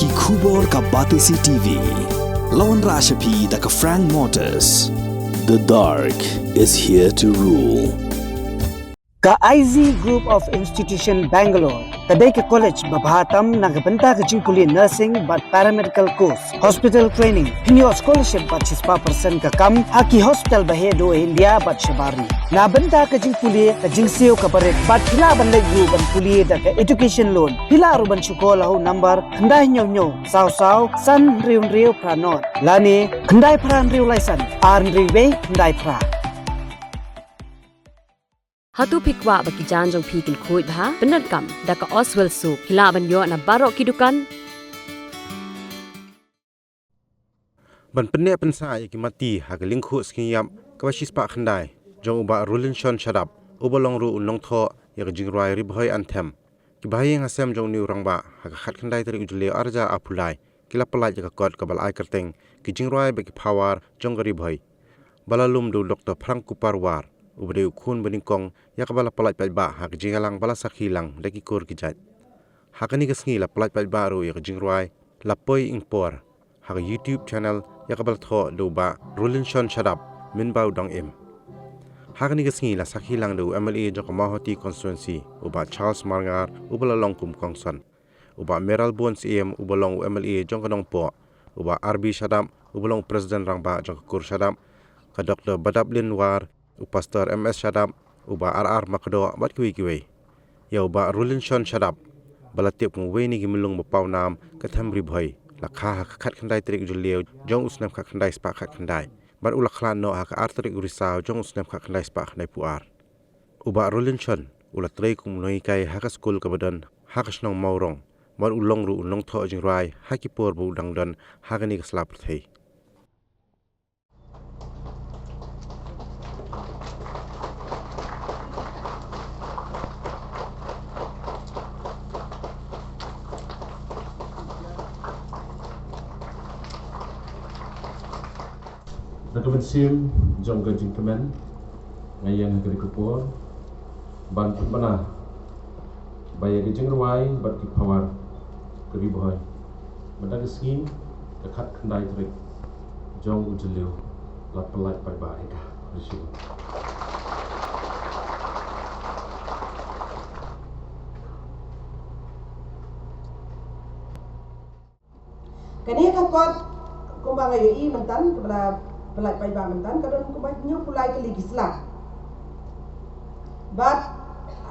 Ki Khubor ka Batisi TV. Lawan Rashapi da ka Frank Motors. The dark is here to rule. Ka IZ Group of Institution Bangalore. Kadai ke college babahatam nagabenta ke jingkuli nursing but paramedical course. Hospital training. Pinyo scholarship but 6% ka kam. Haki hospital bahedo India but shabari. Na benta ke jingkuli ke jingseo ka baret but pila ban layu ban kuli da ke education loan. Pila ru ban syukola ho number kandai nyo saw san riu pranot. Lani kandai pran riu laisan. Arn riwe kandai pra. Hatu pikwa bagi janjong pikil kuit bah benar kam daka Oswell Soup hilaban yo na barok kidukan ban penek pensa ya mati hagaling khu skiyam kawasis pa khandai jong uba rulin shon shadap ubalong ru unong tho ya jingrai ribhoi anthem ki bahai ngasem jong niu rangba haga khat khandai tari ujle arja apulai kila palai ya kot kabal ai kerteng ki jingrai bagi power jong ribhoi balalum du Dr. Frank Kuparwar ubade ukun beningkong yakabala palat palba hak jingalang bala sakhilang daki kor kijat hakani kasngi la palat palba ro yak jingruai la poi ingpor hak YouTube channel yakabala tho doba Rolin Shon Shadap min bau dong im hakani kasngi la sakhilang do MLA Jokamahoti constituency uba Charles Marngar ubala longkum kongson uba Meral Bones em ubalong MLA Jongkanong po uba RB Shadap ubalong President Rangba Jongkur Shadap ka Dr. Badablin War Pastor MS Shadap uba RR Makdo bat kiwi ya uba Rolin Shon Shadap balatiap ngwe ni gimlung bapau nam katham ribhoi lakha khat khandai trik julio jong usnam khat khandai spa khat khandai bar ulaklan no hak artrik urisau jong usnam khat khandai spa khandai puar uba Rolin Shon ulatrei kum noi kai hak skul kabadan hak snong maurong mar ulong ru ulong tho jingrai hakipor bu dangdan hakani kaslap thei Nakabensim jong gajing kemen ngayan negeri Kupur ban mana baya gajing ruai bat ki pawar keri boy mendag skin dekat kendai trik jong ujeliu la pelat pai ba eka risu kani kakot kumbang ayo I mentan kepada pelai pai ba mentan kadon kumbang nyu pulai ke legisla but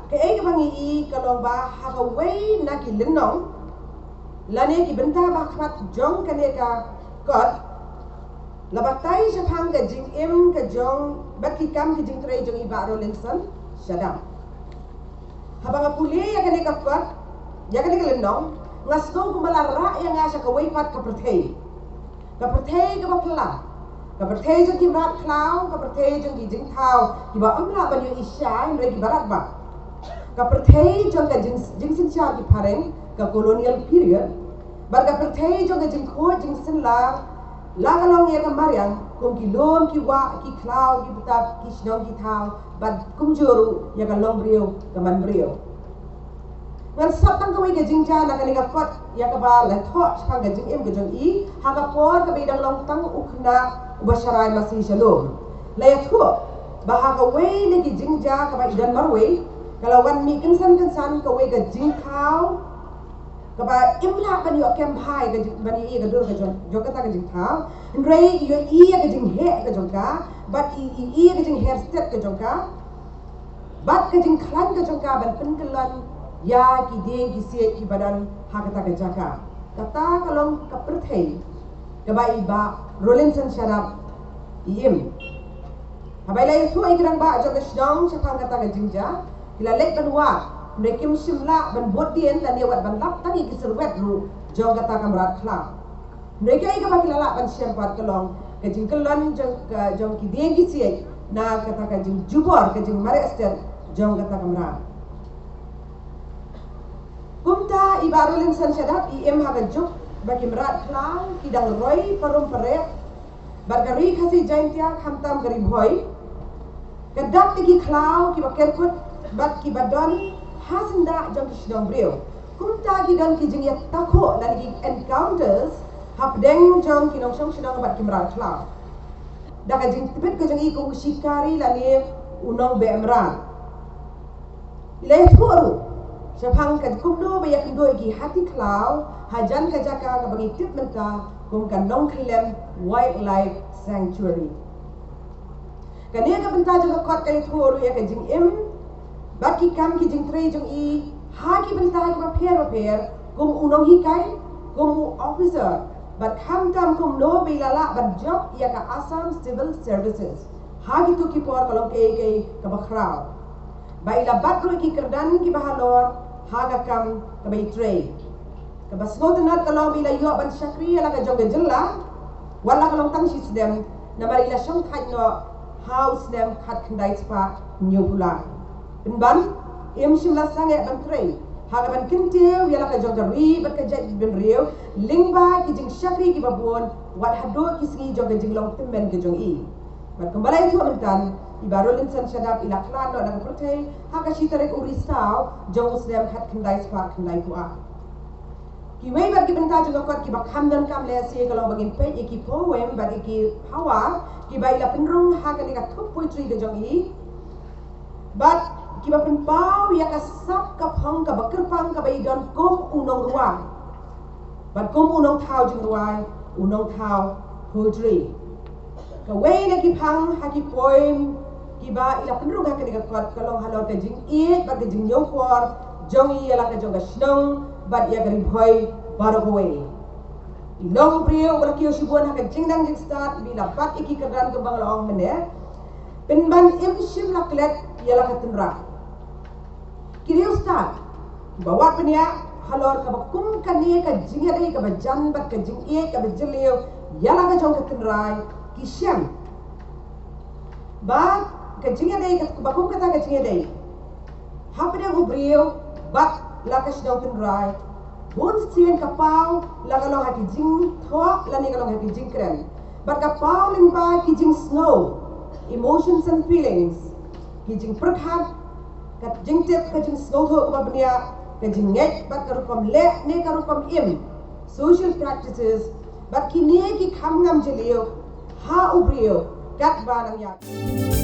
ke ai bangi I kalau ba hakawai na ki lenong lane ki benta ba khat jong kane ka kot labatai sapang ka jing em ka jong bat ki kam ki jing trai jong iba Rolinson Shadap habang puli ya kane ka kot ya kane ka lenong ngasdo kumalara yang ngasa ka waipat ka perthei ka bakla ka perthei jong ki rat klau ka perthei jong ki jing thau ki ba amla ban yu isya in regi barat ba ka perthei jong ka jing sin cha ki pareng ka colonial period bar ka perthei jong ka jing kho jing sin la kalong ya ka mariang kum ki lom ki wa ki klau ki buta ki snong ki thau bad kum juru ya ka long brio ka man brio ngan sab tang kawai ka jing cha na ka linga kot ya ka ba la tho chang ka jing em ka jong I ha ka por ka bidang long tang ukna ubasharai masih shalom laya thu baha ka wei le ki jingja ka ba idan marwei kalau wan mi kinsan ka wei ka jing thau ka ba imla kan yo kem bhai ka ban I ka dur ka jong ka ta ka jing thau rei yo I ka jing he ka jong ka bat I ka jing hair step ka jong ka bat ka jing klan ka jong ka ban penkelan ya ki deng ki se ki badan ha ka ta ka jaka kata kalong ka perthei ka ba iba Rolinson Shadap IM habaila itu ai kirang ba jong sdong sapang kata ka jingja kila lek banwa mekim simla ban bodien dan yawat ban lap tangi ki serwet ru jong kata kamrat kla mereka ai ka ba kila la ban sempat kelong ka jing kelon jong ki deng ki sie na kata ka jing jubor ka jing mare ester jong kata kamrat kumta iba Rolinson Shadap IM haga juk bagi merat klang kidang roy parum peret bargari khasi jaintia khamtam gari boy kadak tigi klau ki baker kut bat ki badon hasinda jong ki sidong brio kumta ki dan ki jing ya takho lagi encounters hap deng jong ki nong song sedang bat kimra klau da ka jing tipet ka jing I ko shikari lani unong be amran ilai thuru Sepang kan kumno bayak indo ki hati klau hajan ka jaka ka bagi tip menta kum kan nong klem wildlife sanctuary kania ka benta juga kot kai thuru ya ka jing im baki kam ki jing tre jong I ha ki benta ki ba pher kum unong hi kai kum officer but kam tam kum no bilala but job ya ka Assam Civil Services ha ki tu ki por kalong ke ka ba khrau baila batro ki kerdan ki bahalor haga kam kabai tray kabas no tenat kalau bila yo ban syakri ala ka jong jella wala kalong tang system na marila syang khat no house dem khat khandai spa new pula ban em shimla sange ban tray haga ban kintew yala ka jong ri bat ka jai bin riu lingba ki jing syakri ki babon wat hado ki singi jong long temen ke jong I bat kembali itu mentan ibarul insan syadab ila klan no nang pertai haka shitarek urisau jong muslim hat kendai spa kendai kuah ki wei bat ki benta jong kot ki bak hamdan kam le se kalau bagin pe ki poem bat ki hawa ki bai la penrung haka ni ka thup poetry ke jong I bat ki ba pen pau ya ka sap ka phang ka bakir pang ka bai don kom unong ruang bat kom unong thau jong ruai unong thau poetry ka wei na ki phang ha ki poem kiba ila penrung ha kini kat kalong halor ka jing I ba ka jing nyong kwar jong I ala ka jong ka snong bat ya gari boy baro howe ilong prio wala kiyo shibon ha ka jing dang jing start bila bat iki kadran ke bang laong mene penban im shim la klet yala ka tenra kini start bawa penia halor ka bakum kani ka jing ya ka bajan bat ka jing I ka bajleo yala ka jong ka tenrai ki syam bat kajinga day kat bakum kata kajinga day hapde hubrio bat lakas daw tinray bun sien kapau lagalong haki jing thok lani galong haki jing krem bat kapau limpa ki jing snow emotions and feelings ki jing perkhat kat jing tip ka jing snow thok ba bnia ka jing nget bat karukom le ne karukom im social practices bat ki ne ki kham ngam jelio ha ubrio kat ba nang ya